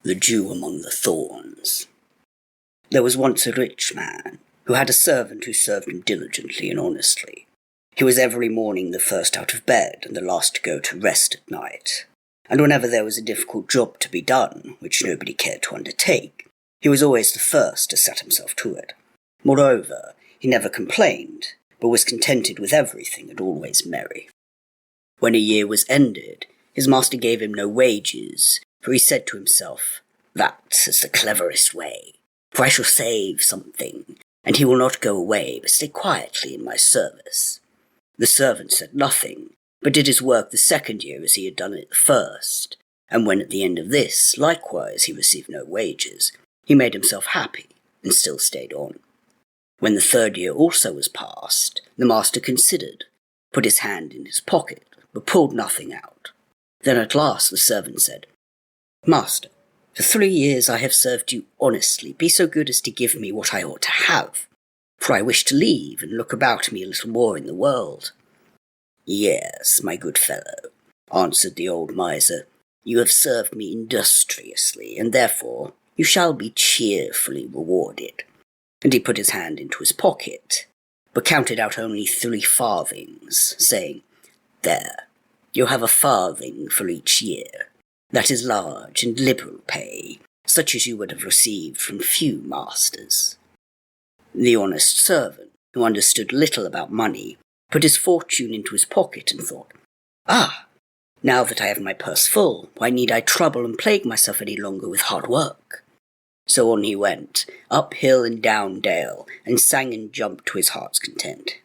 The Jew among the Thorns. There was once a rich man who had a servant who served him diligently and honestly. He was every morning the first out of bed and the last to go to rest at night. And whenever there was a difficult job to be done, which nobody cared to undertake, he was always the first to set himself to it. Moreover, he never complained, but was contented with everything and always merry. When a year was ended, his master gave him no wages, for he said to himself, "That is the cleverest way, for I shall save something, and he will not go away, but stay quietly in my service." The servant said nothing, but did his work the second year as he had done it the first, and when at the end of this, likewise, he received no wages, he made himself happy, and still stayed on. When the third year also was past, the master considered, put his hand in his pocket, but pulled nothing out. Then at last the servant said, "Master, for 3 years I have served you honestly. Be so good as to give me what I ought to have, for I wish to leave and look about me a little more in the world." "Yes, my good fellow," answered the old miser, "you have served me industriously, and therefore you shall be cheerfully rewarded." And he put his hand into his pocket, but counted out only 3 farthings, saying, "There, you have a farthing for each year. That is large and liberal pay, such as you would have received from few masters." The honest servant, who understood little about money, put his fortune into his pocket and thought, "Ah, now that I have my purse full, why need I trouble and plague myself any longer with hard work?" So on he went, up hill and down dale, and sang and jumped to his heart's content.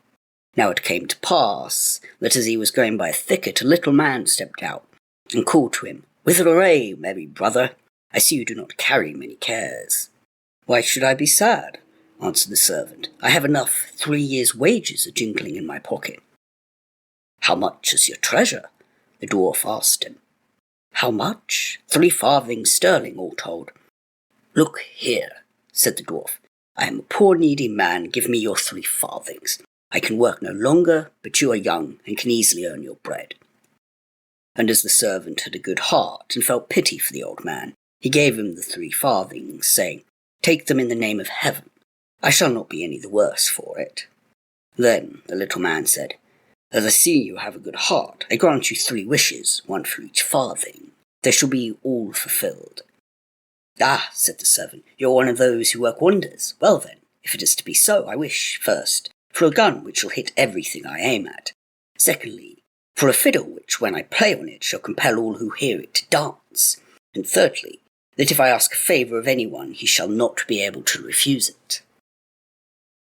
Now it came to pass that as he was going by a thicket, a little man stepped out and called to him, "Whither away, merry brother? I see you do not carry many cares." "Why should I be sad?" answered the servant. "I have enough 3 years' wages a jingling in my pocket." "How much is your treasure?" the dwarf asked him. "How much? 3 farthings sterling, all told." "Look here," said the dwarf, "I am a poor needy man. Give me your 3 farthings. I can work no longer, but you are young and can easily earn your bread." And as the servant had a good heart and felt pity for the old man, he gave him the 3 farthings, saying, "Take them in the name of heaven. I shall not be any the worse for it." Then the little man said, "As I see you have a good heart, I grant you 3 wishes, 1 for each farthing. They shall be all fulfilled." "Ah," said the servant, "you're one of those who work wonders. Well then, if it is to be so, I wish, first, for a gun which shall hit everything I aim at. Secondly, for a fiddle which, when I play on it, shall compel all who hear it to dance. And thirdly, that if I ask a favour of anyone, he shall not be able to refuse it."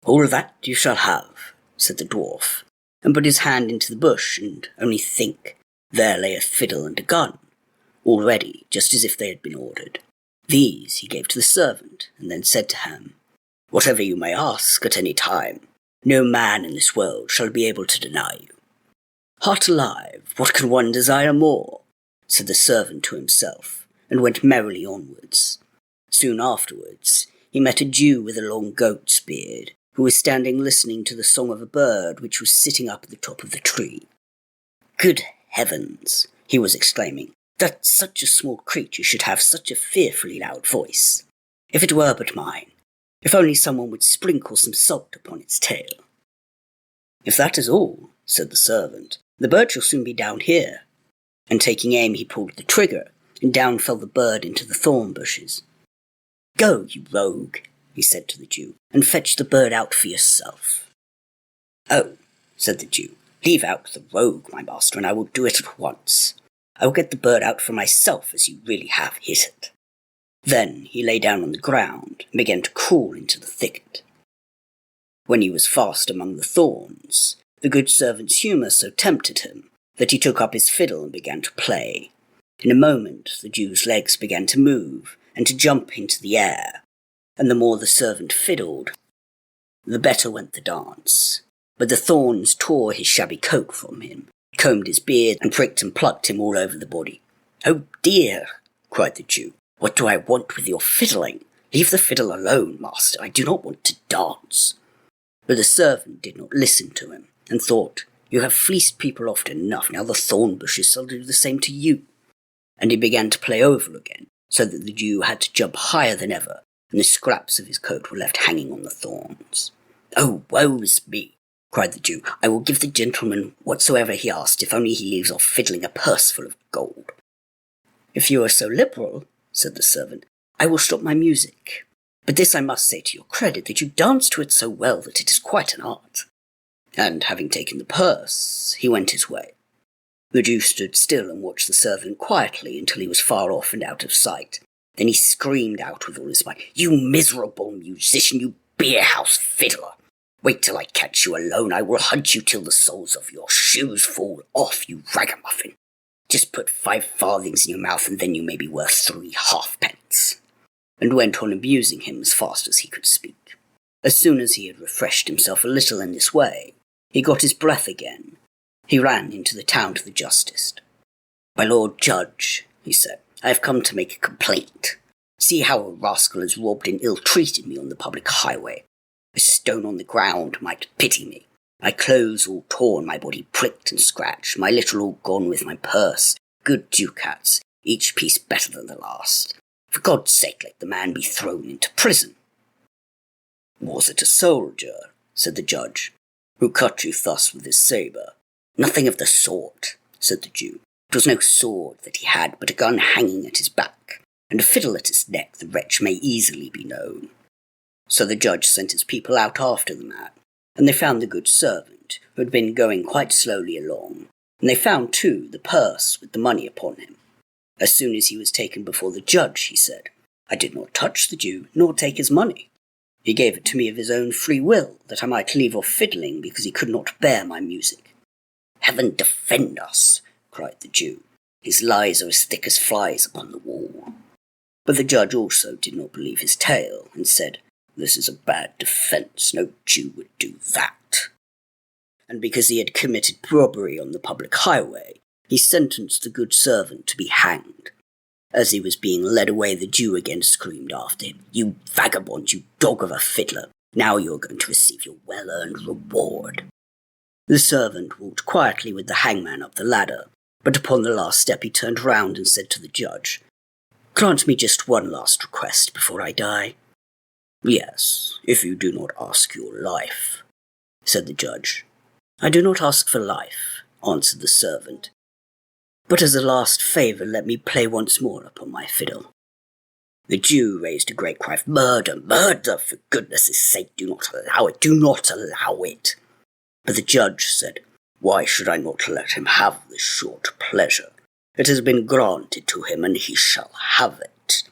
"All that you shall have," said the dwarf, and put his hand into the bush, and only think, there lay a fiddle and a gun, all ready, just as if they had been ordered. These he gave to the servant, and then said to him, "Whatever you may ask at any time, no man in this world shall be able to deny you." "Heart alive, what can one desire more?" said the servant to himself, and went merrily onwards. Soon afterwards he met a Jew with a long goat's beard, who was standing listening to the song of a bird which was sitting up at the top of the tree. "Good heavens," he was exclaiming, "that such a small creature should have such a fearfully loud voice. If it were but mine, if only someone would sprinkle some salt upon its tail." "If that is all," said the servant, "the bird shall soon be down here." And taking aim, he pulled the trigger, and down fell the bird into the thorn bushes. "Go, you rogue," he said to the Jew, "and fetch the bird out for yourself." "Oh," said the Jew, "leave out the rogue, my master, and I will do it at once. I will get the bird out for myself, as you really have hit it." Then he lay down on the ground and began to crawl into the thicket. When he was fast among the thorns, the good servant's humour so tempted him that he took up his fiddle and began to play. In a moment the Jew's legs began to move and to jump into the air, and the more the servant fiddled, the better went the dance. But the thorns tore his shabby coat from him, combed his beard, and pricked and plucked him all over the body. "Oh dear," cried the Jew, "what do I want with your fiddling? Leave the fiddle alone, master. I do not want to dance." But the servant did not listen to him, and thought, "You have fleeced people often enough, now the thorn bushes shall do the same to you." And he began to play over again, so that the Jew had to jump higher than ever, and the scraps of his coat were left hanging on the thorns. "Oh, woe's me!" cried the Jew. "I will give the gentleman whatsoever he asked, if only he leaves off fiddling a purse full of gold." "If you are so liberal," said the servant, "I will stop my music. But this I must say to your credit, that you dance to it so well that it is quite an art." And having taken the purse, he went his way. The Jew stood still and watched the servant quietly until he was far off and out of sight. Then he screamed out with all his might, "You miserable musician, you beer-house fiddler! Wait till I catch you alone. I will hunt you till the soles of your shoes fall off, you ragamuffin. Just put 5 farthings in your mouth, and then you may be worth 3 halfpence." And went on abusing him as fast as he could speak. As soon as he had refreshed himself a little in this way, he got his breath again. He ran into the town to the justice. "My lord judge," he said, "I have come to make a complaint. See how a rascal has robbed and ill-treated me on the public highway. A stone on the ground might pity me. My clothes all torn, my body pricked and scratched, my little all gone with my purse, good ducats, each piece better than the last. For God's sake, let the man be thrown into prison." "Was it a soldier," said the judge, "who cut you thus with his sabre?" "Nothing of the sort," said the Jew. "It was no sword that he had, but a gun hanging at his back, and a fiddle at his neck. The wretch may easily be known." So the judge sent his people out after the man, and they found the good servant, who had been going quite slowly along, and they found, too, the purse with the money upon him. As soon as he was taken before the judge, he said, "I did not touch the Jew, nor take his money. He gave it to me of his own free will, that I might leave off fiddling, because he could not bear my music." "Heaven defend us!" cried the Jew. "His lies are as thick as flies upon the wall." But the judge also did not believe his tale, and said, "This is a bad defence. No Jew would do that." And because he had committed robbery on the public highway, he sentenced the good servant to be hanged. As he was being led away, the Jew again screamed after him, "You vagabond, you dog of a fiddler! Now you are going to receive your well-earned reward." The servant walked quietly with the hangman up the ladder, but upon the last step he turned round and said to the judge, "Grant me just one last request before I die." "Yes, if you do not ask your life," said the judge. "I do not ask for life," answered the servant. "But as a last favour, let me play once more upon my fiddle." The Jew raised a great cry of "Murder! Murder! For goodness' sake, do not allow it! Do not allow it!" But the judge said, "Why should I not let him have this short pleasure? It has been granted to him, and he shall have it."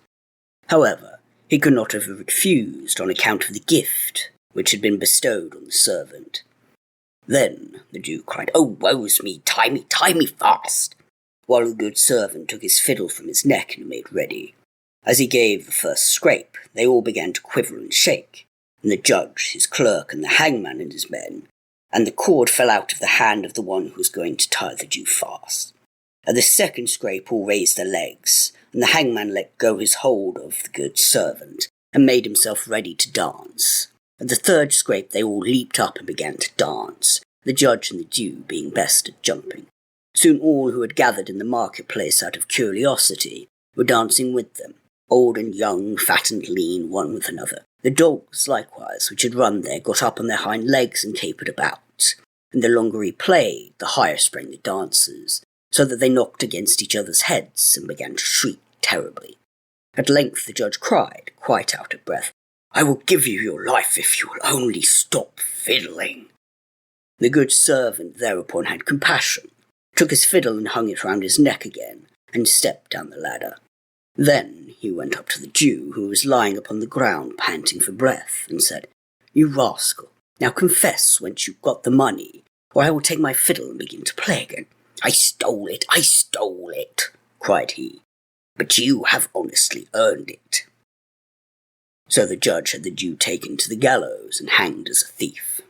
However, he could not have refused on account of the gift which had been bestowed on the servant. Then the Jew cried, "Oh, woe's me! Tie me fast!" while the good servant took his fiddle from his neck and made ready. As he gave the first scrape, they all began to quiver and shake, and the judge, his clerk, and the hangman and his men, and the cord fell out of the hand of the one who was going to tie the Jew fast. At the second scrape all raised their legs, and the hangman let go his hold of the good servant, and made himself ready to dance. At the third scrape they all leaped up and began to dance, the judge and the Jew being best at jumping. Soon all who had gathered in the marketplace out of curiosity were dancing with them, old and young, fat and lean, one with another. The dogs, likewise, which had run there, got up on their hind legs and capered about, and the longer he played, the higher sprang the dancers, so that they knocked against each other's heads and began to shriek terribly. At length the judge cried, quite out of breath, "I will give you your life if you will only stop fiddling." The good servant thereupon had compassion, took his fiddle and hung it round his neck again, and stepped down the ladder. Then he went up to the Jew, who was lying upon the ground panting for breath, and said, "You rascal, now confess whence you got the money, or I will take my fiddle and begin to play again." I stole it, cried he, "but you have honestly earned it." So the judge had the Jew taken to the gallows and hanged as a thief.